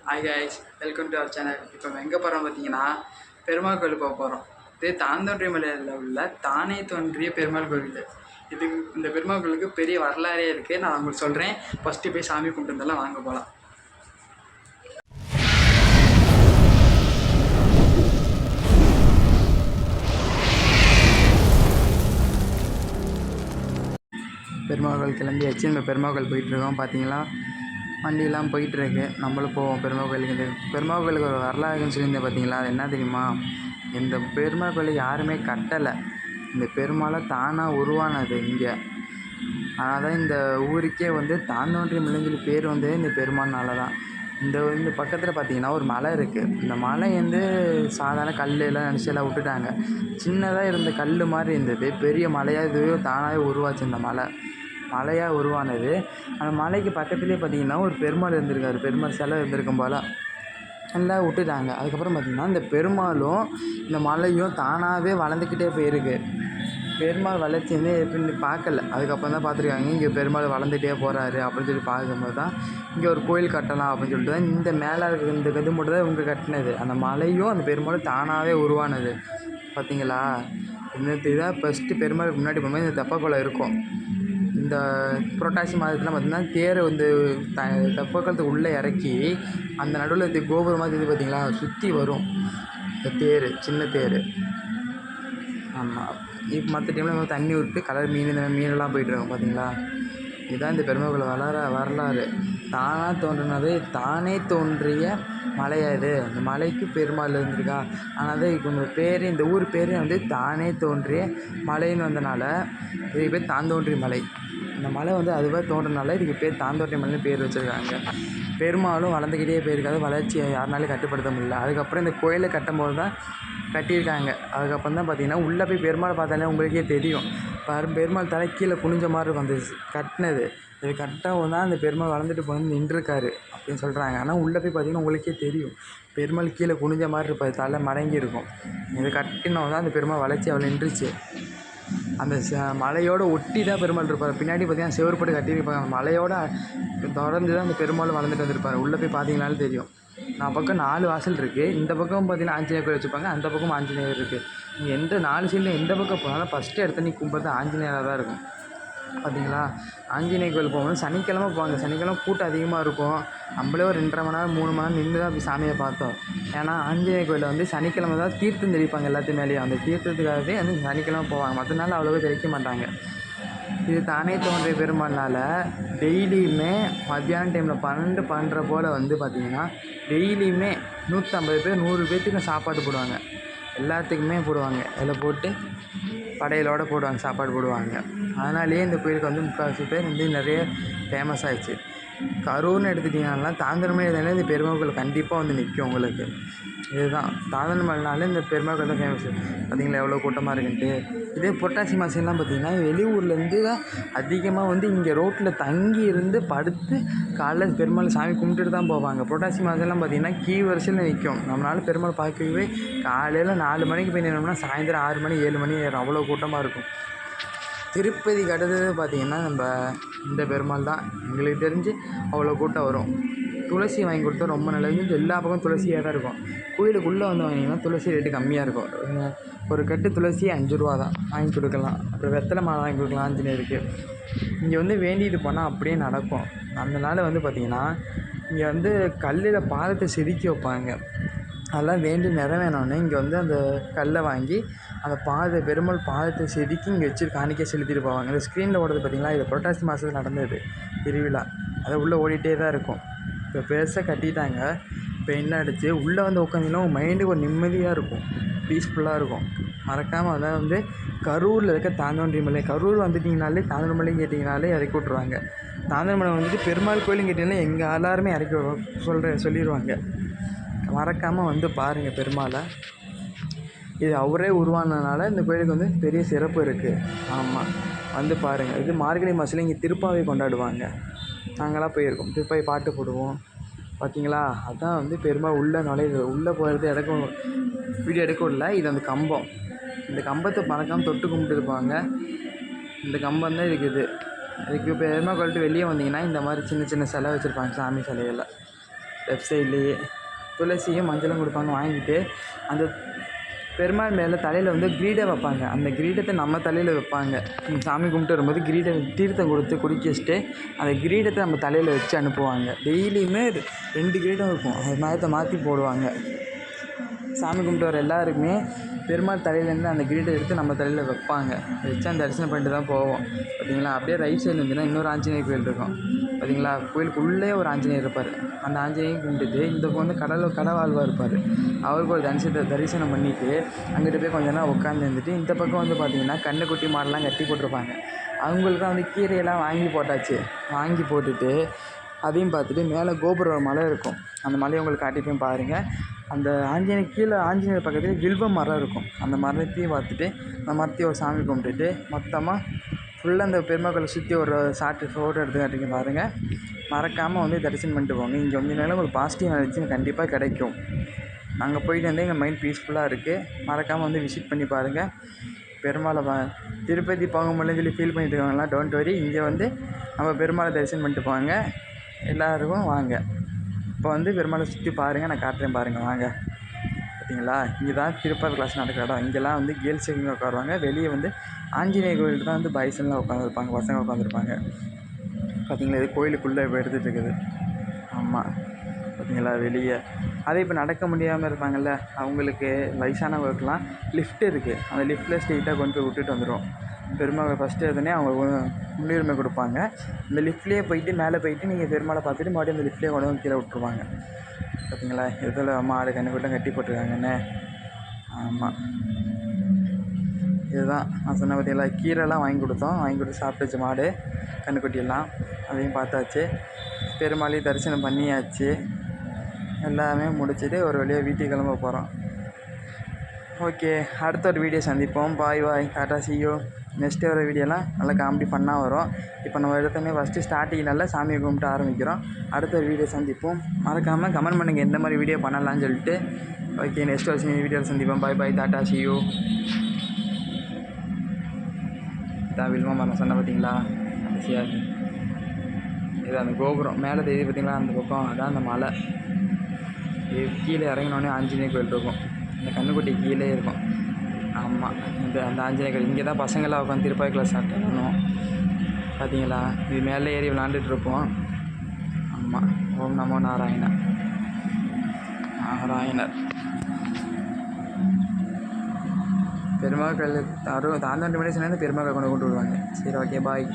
Hi guys, welcome to our channel. இப்போ நம்ம எங்கே போகிறோம் பார்த்தீங்கன்னா, பெருமாள் கோயில் போக போகிறோம். இது தாந்தோன்றி மலையில் உள்ள தானே தோன்றிய பெருமாள் கோயில். இந்த பெருமாள் கோயிலுக்கு பெரிய வரலாறே இருக்குது. நான் உங்களுக்கு சொல்கிறேன். ஃபஸ்ட்டு போய் சாமி கும்பிட்டு வந்தெல்லாம் வாங்க போகலாம். பெருமாள் கோயில் கிளம்பியாச்சு. இந்த பெருமாள் கோயில் போயிட்டுருக்கோம். பார்த்தீங்களா, வண்டியெல்லாம் போயிட்டுருக்கு. நம்மளும் போவோம் பெருமாள் கோயிலுக்கு. இந்த பெருமாள் கோயிலுக்கு ஒரு வரலாறுன்னு சொல்லியிருந்தேன் பார்த்தீங்களா, அது என்ன தெரியுமா? இந்த பெருமாள் கோயிலை யாருமே கட்டலை. இந்த பெருமாளை தானாக உருவானது இங்கே. அதனால் தான் இந்த ஊருக்கே தாந்தோன்றி மலைன்னு சொல்லி பேர் இந்த பெருமாள்னால தான். இந்த பக்கத்தில் பார்த்தீங்கன்னா ஒரு மலை இருக்குது. இந்த மலை சாதாரண கல்லெல்லாம் நினச்சி எல்லாம் விட்டுட்டாங்க. சின்னதாக இருந்த கல் மாதிரி இருந்தது, பெரிய மலையாக இதுவே தானாகவே உருவாச்சு. இந்த மலையாக உருவானது. அந்த மலைக்கு பக்கத்துலேயே பார்த்தீங்கன்னா ஒரு பெருமாள் இருந்திருக்காரு. பெருமாள் சிலை இருந்திருக்கும் போல் எல்லாம் விட்டுட்டாங்க. அதுக்கப்புறம் பார்த்திங்கன்னா இந்த பெருமாளும் இந்த மலையும் தானாகவே வளர்ந்துக்கிட்டே போயிருக்கு. பெருமாள் வளர்ச்சி எப்படின்னு பார்க்கல. அதுக்கப்புறம் தான் பார்த்துருக்காங்க இங்கே பெருமாள் வளர்ந்துகிட்டே போகிறாரு அப்படின்னு சொல்லி பார்க்கும்போது தான் இங்கே ஒரு கோயில் கட்டலாம் அப்படின்னு சொல்லிட்டு தான் இந்த மேலே இருக்கிற இந்த இது மட்டும் தான் இவங்க கட்டினது. அந்த மலையும் அந்த பெருமாளும் தானாகவே உருவானது. பார்த்தீங்களா, இதான் ஃபஸ்ட்டு பெருமாளுக்கு முன்னாடி போகும்போது இந்த தெப்பக்குளம் இருக்கும். இந்த புரட்டாசி மாதத்தில் பார்த்திங்கன்னா தேர் தெப்பக்குளத்துக்கு உள்ளே இறக்கி அந்த நடுவில் இது கோபுரம் மாதிரி இது பார்த்திங்களா சுற்றி வரும் இந்த தேர், சின்ன தேர். ஆமாம், இப்போ மற்ற டைமில் தண்ணி விட்டு கலர் மீனெல்லாம் போயிட்டுருக்கோம். பார்த்தீங்களா, இதுதான் இந்த பெருமைக்குள்ள வரலாறு. தானாக தோன்றினது, தானே தோன்றிய மலையாது. இந்த மலைக்கு பெருமாள் இருந்திருக்கா. ஆனால் தான் இவங்க பேர், இந்த ஊர் பேர் தானே தோன்றிய மலைன்னு வந்தனால இதுக்கு பேர் தாந்தோன்றி மலை. இந்த மலை அதுவாக தோன்றனால இதுக்கு பேர் தாந்தோன்றி மலைன்னு பேர் வச்சுருக்காங்க. பெருமாளும் வளர்ந்துக்கிட்டே போயிருக்காது, வளர்ச்சியை யாருனாலும் கட்டுப்படுத்த முடியல. அதுக்கப்புறம் இந்த கோயிலை கட்டும்போது தான் கட்டியிருக்காங்க. அதுக்கப்புறம் தான் பார்த்திங்கன்னா உள்ளே போய் பெருமாளை பார்த்தாலே உங்களுக்கே தெரியும். பெருமாள் தலை கீழே குனிஞ்ச மாதிரி இருக்கும். அந்த கட்டினது இது கட்டவும் தான் அந்த பெருமாள் வளர்ந்துட்டு நின்றுருக்காரு அப்படின்னு சொல்கிறாங்க. ஆனால் உள்ளே போய் பார்த்திங்கன்னா உங்களுக்கே தெரியும், பெருமாள் கீழே குனிஞ்ச மாதிரி இருப்பார், தலை மடங்கி இருக்கும். இது கட்டினவும் தான் அந்த பெருமாள் வளர்ச்சி அவ்வளோ நின்றுச்சு. அந்த மலையோடு ஒட்டி தான் பெருமாள் இருப்பார். பின்னாடி பார்த்திங்கன்னா செவருப்பட்டு கட்டியிருப்பாங்க. அந்த மலையோட தொடர்ந்து தான் அந்த பெருமாள் வளர்ந்துட்டு வந்திருப்பார். உள்ளே போய் பார்த்தீங்கனாலும் தெரியும். நான் பக்கம் 4 வாசல் இருக்குது. இந்த பக்கம் பார்த்திங்கன்னா ஆஞ்சநேயர் கோயில் வச்சுருப்பாங்க, அந்த பக்கம் ஆஞ்சநேயர் இருக்குது. நீங்கள் எந்த 4 சைடில் எந்த பக்கம் போனாலும் ஃபஸ்ட்டு இடத்த கும்பிட்றது ஆஞ்சநேயராக தான் இருக்கும். பார்த்தீங்களா, ஆஞ்சநேயர் கோயில் போகும்போது சனிக்கிழமை போவாங்க. சனிக்கிழமை கூட்டம் அதிகமாக இருக்கும். நம்மளே ஒரு 2.5 மணி நேரம் 3 மணி நேரம் நின்று தான் அப்படி சாமியை பார்த்தோம். ஏன்னா ஆஞ்சநேயர் கோயிலில் சனிக்கிழமை தான் தீர்த்தம் தெளிப்பாங்க எல்லாத்து மேலேயும். அந்த தீர்த்தத்துக்காகவே சனிக்கிழமை போவாங்க. மற்ற நாள் அவ்வளோவா தெளிக்க மாட்டாங்க. இது தானே தோன்றிய பெருமாள்னால டெய்லியுமே மத்தியான டைமில் 12 போல் பார்த்திங்கன்னா டெய்லியுமே 150 பேர் 100 பேர்த்துக்கும் சாப்பாடு போடுவாங்க. எல்லாத்துக்குமே போடுவாங்க. இதில் போட்டு படையலோடு போடுவாங்க, சாப்பாடு போடுவாங்க. அதனாலேயே இந்த கோயிலுக்கு 3/4 பேர் நிறைய ஃபேமஸ் ஆகிடுச்சு. கரூர்னு எடுத்துட்டிங்கன்னா தாந்தோன்றி மலையில இந்த பெருமாள் கோயில் கண்டிப்பாக நிற்கும் உங்களுக்கு. இதுதான் தாந்தோன்றி மலைனால இந்த பெருமாள் கோயில் தான் ஃபேமஸ். பார்த்திங்களா எவ்வளோ கூட்டமாக இருக்குன்ட்டு. இதே புரட்டாசி மாதம்லாம் பார்த்திங்கன்னா வெளியூர்லேருந்து தான் அதிகமாக இங்கே ரோட்டில் தங்கி இருந்து படுத்து காலைல பெருமாள் சாமி கும்பிட்டுட்டு தான் போவாங்க. புரட்டாசி மாதம்லாம் பார்த்திங்கன்னா வரிசையில் நிற்கும். நம்மளால் பெருமாள் பார்க்கவே காலையில் 4 மணிக்கு போய் நின்னோம்னா சாயந்தரம் 6 மணி 7 மணி ஏறும். அவ்வளோ கூட்டமாக இருக்கும். திருப்பதிக்கு அடுத்தது பார்த்திங்கன்னா நம்ம இந்த பெருமாள் தான். எங்களுக்கு தெரிஞ்சு அவ்வளோ கூட்டம் வரும். துளசி வாங்கி கொடுத்தா ரொம்ப நல்லது. எல்லா பக்கம் துளசியாக தான் இருக்கும். கோயிலுக்குள்ளே வாங்கினீங்கன்னா துளசி ரேட்டு கம்மியாக இருக்கும். ஒரு கட்டு துளசி 5 ரூபா தான், வாங்கி கொடுக்கலாம். அப்புறம் வெத்தலை மாலை வாங்கி கொடுக்கலாம் ஆஞ்சநேயருக்கு. இங்கே வேண்டிட்டு போனால் அப்படியே நடக்கும். அந்த நாள் பார்த்திங்கன்னா இங்கே கல்லில் பாதத்தை செதுக்கி வைப்பாங்க. அதெல்லாம் வேண்டி நிறைவேணுன்னு இங்கே அந்த கல்லை வாங்கி அந்த பெருமாள் பாதத்தை செதுக்கி இங்கே வச்சு காணிக்க செலுத்திட்டு போவாங்க. இந்த ஸ்க்ரீனில் ஓடுறது பார்த்திங்களா, இது புரட்டாசி மாதத்தில் நடந்தது திருவிழா. அதை உள்ளே ஓடிட்டே தான் இருக்கும். இப்போ பெருசாக கட்டிட்டாங்க. இப்போ என்ன ஆகிடுச்சு, உள்ளே உட்காந்திங்கன்னா உங்கள் மைண்டுக்கு ஒரு நிம்மதியாக இருக்கும், பீஸ்ஃபுல்லாக இருக்கும். மறக்காமல் அதான் கரூரில் இருக்க தாந்தோன்றி மலை. கரூர் வந்துட்டிங்கனாலே தாந்தோன்றி மலையும் கேட்டிங்கனாலே இறக்கி விட்ருவாங்க. தாந்தோன்றி மலை பெருமாள் கோயிலும் கேட்டிங்கன்னா எங்கள் எல்லாருமே இறக்கி சொல்லிடுவாங்க. மறக்காமல் பாருங்கள் பெருமாளை. இது அவரே உருவானதுனால இந்த கோயிலுக்கு பெரிய சிறப்பு இருக்குது. ஆமாம், பாருங்கள். இது மார்கழி மாதத்தில் இங்கே திருப்பாவை கொண்டாடுவாங்க. நாங்களாம் போயிருக்கோம். திருப்பாவை பாட்டு போடுவோம். பார்த்தீங்களா, அதான் பெருமாள் உள்ளே போகிறது வீடியோ எடுக்க விடல. இது அந்த கம்பம். இந்த கம்பத்தை மறக்காமல் தொட்டு கும்பிட்டு இருப்பாங்க. இந்த கம்பம் தான் இருக்குது. இதுக்கு பெருமாள் கோயில்ட்டு வெளியே வந்தீங்கன்னா இந்த மாதிரி சின்ன சின்ன சிலை வச்சுருப்பாங்க, சாமி சிலையில். லெஃப்ட் சைட்லேயே துளசியும் மஞ்சளும் கொடுப்பாங்க. வாங்கிட்டு அந்த பெருமாள் மேலே தலையில் வந்து கிரீடம் வைப்பாங்க. அந்த கிரீடத்தை நம்ம தலையில் வைப்பாங்க. சாமி கும்பிட்டு வரும்போது தீர்த்தம் கொடுத்து குடிக்க வச்சுட்டு அந்த கிரீடத்தை நம்ம தலையில் வச்சு அனுப்புவாங்க. டெய்லியுமே 2 கிரீடம் இருக்கும். அது மாற்றி போடுவாங்க. சாமி கும்பிட்டு வர எல்லாருக்குமே பெருமாள் தலையிலேருந்து அந்த கிரீடம் எடுத்து நம்ம தலையில் வைப்பாங்க. வச்சு அந்த தரிசனம் பண்ணிட்டு தான் போவோம். பார்த்தீங்களா, அப்படியே ரைட் சைடில் இருந்துச்சுன்னா இன்னொரு ஆஞ்சநேயர் கோயில் இருக்கும். பார்த்தீங்களா, கோயிலுக்குள்ளே ஒரு ஆஞ்சநேயர் இருப்பார். அந்த ஆஞ்சநேயர் கும்பிட்டுட்டு இந்த பக்கம் வந்து கடவாழ்வாக இருப்பார். அவருக்கு ஒரு தரிசனம் பண்ணிவிட்டு அங்கிட்டு போய் கொஞ்ச நேரம் உட்காந்து இருந்துட்டு இந்த பக்கம் வந்து பார்த்திங்கன்னா கண்ணுக்குட்டி மாடெல்லாம் கட்டி போட்டிருப்பாங்க. அவங்களுக்குலாம் வந்து கீரையெல்லாம் வாங்கி போட்டாச்சு. வாங்கி போட்டுட்டு அதையும் பார்த்துட்டு மேலே கோபுர மலை இருக்கும். அந்த மலையை உங்களுக்கு காட்டிப்போம் பாருங்கள். அந்த ஆஞ்சநேயர் பக்கத்தில் வில்வ மரம் இருக்கும். அந்த மரத்தையும் பார்த்துட்டு அந்த மரத்தையும் ஒரு சாமி கும்பிட்டுட்டு மொத்தமாக ஃபுல்லாக அந்த பெருமாள் சுற்றி ஒரு ஃபோட்டோ எடுத்து காட்டிங்க பாருங்கள். மறக்காமல் வந்து தரிசனம் பண்ணிட்டு போங்க. இங்கே வந்தீங்கனாலும் உங்களுக்கு பாசிட்டிவ் எனர்ஜி கண்டிப்பாக கிடைக்கும். நாங்கள் போயிட்டு வந்து எங்கள் மைண்ட் பீஸ்ஃபுல்லாக இருக்குது. மறக்காமல் வந்து விசிட் பண்ணி பாருங்கள். பெருமாளை திருப்பதி போக முடியலன்னு சொல்லி ஃபீல் பண்ணிட்டு இருக்காங்களா, டோன்ட் வரி. இங்கே வந்து நம்ம பெருமாளை தரிசனம் பண்ணிட்டு போங்க. எல்லோருக்கும் வாங்க. இப்போ வந்து பெருமாளை சுற்றி பாருங்கள். நான் காட்டுறேன் பாருங்கள், வாங்க. பார்த்தீங்களா, இங்கே தான் திருப்பதி கிளாஸ் நடக்கிற இடம். இங்கெல்லாம் வந்து கேர்ள்ஸ் இங்கே உட்காருவாங்க. வெளியே வந்து ஆஞ்சநேயர் கோயிலுக்கு தான் வந்து பாய்ஸ்லாம் உட்காந்துருப்பாங்க, பசங்க உட்காந்துருப்பாங்க. பார்த்தீங்களா, இது கோயிலுக்குள்ளே இப்போ எடுத்துகிட்டு இருக்குது. ஆமாம், பார்த்தீங்களா வெளியே. அதே இப்போ நடக்க முடியாமல் இருப்பாங்கள்ல, அவங்களுக்கு வயசானவங்களுக்குலாம் லிஃப்ட் இருக்குது. அந்த லிஃப்ட்டில் ஸ்ட்ரெயிட்டாக கொண்டு போய் விட்டுட்டு வந்துடும். பெருமாளை ஃபஸ்ட்டு எடுத்தோடனே அவங்க முன்னுரிமை கொடுப்பாங்க. இந்த லிஃப்ட்லேயே போயிட்டு மேலே போயிட்டு நீங்கள் பெருமாளை பார்த்துட்டு மறுபடியும் அந்த லிஃப்ட்லேயே கொண்டு வந்து கீழே விட்ருவாங்க. பார்த்தீங்களா, இதில் மாடு கன்றுக்குட்டிலாம் கட்டி போட்டிருக்காங்கன்னு. ஆமாம், இதுதான் நான் சொன்ன பார்த்தீங்களா, கீரைலாம் வாங்கி கொடுத்து சாப்பிட்டுச்சு மாடு கன்றுக்குட்டியெல்லாம். அதையும் பார்த்தாச்சு. பெருமாளையும் தரிசனம் பண்ணியாச்சு. எல்லாமே முடிச்சுட்டு ஒரு வழியாக வீட்டுக்கு கிளம்ப போகிறோம். ஓகே, அடுத்த ஒரு வீடியோ சந்திப்போம். பாய் டாடா see you. நெக்ஸ்ட்டு வர வீடியோலாம் நல்லா காமெடி ஃபன்னாக வரும். இப்போ நம்ம எடுத்தோடனே ஃபஸ்ட்டு ஸ்டார்டிங்கில் சாமியை கும்பிட்டு ஆரம்பிக்கிறோம். அடுத்த ஒரு வீடியோ சந்திப்போம். மறக்காமல் கமெண்ட் பண்ணுங்கள் எந்த மாதிரி வீடியோ பண்ணலான்னு சொல்லிட்டு. ஓகே, நெக்ஸ்ட் ஒரு வீடியோவில் சந்திப்போம். பாய் டாடா see you. இதான் வில்வ மரம் சொன்ன பார்த்தீங்களா, கடைசியாக இது அந்த கோபுரம் மேலே தெரியுது பார்த்தீங்களா, அந்த பக்கம் அதான் அந்த மலை. இது கீழே இறங்கினோடனே ஆஞ்சநேயர் கோயில் இருக்கும். இந்த கன்றுக்குட்டி கீழே இருக்கும். ஆமாம், அந்த ஆஞ்சநேயர் கோயில். இங்கே தான் பசங்களாம் உட்காந்து திருப்பாய் கிளாஸ் ஸ்டார்ட் பண்ணணும். பார்த்தீங்களா, இது மேலே ஏறி விளாண்டுட்ருப்போம். ஆமாம், ஓம் நமோ நாராயணர். பெருமாள் கோயில் தாண்டவண்டி மணி சொன்னால் பெருமாள் கொண்டு விடுவாங்க. சரி, ஓகே, பாய்.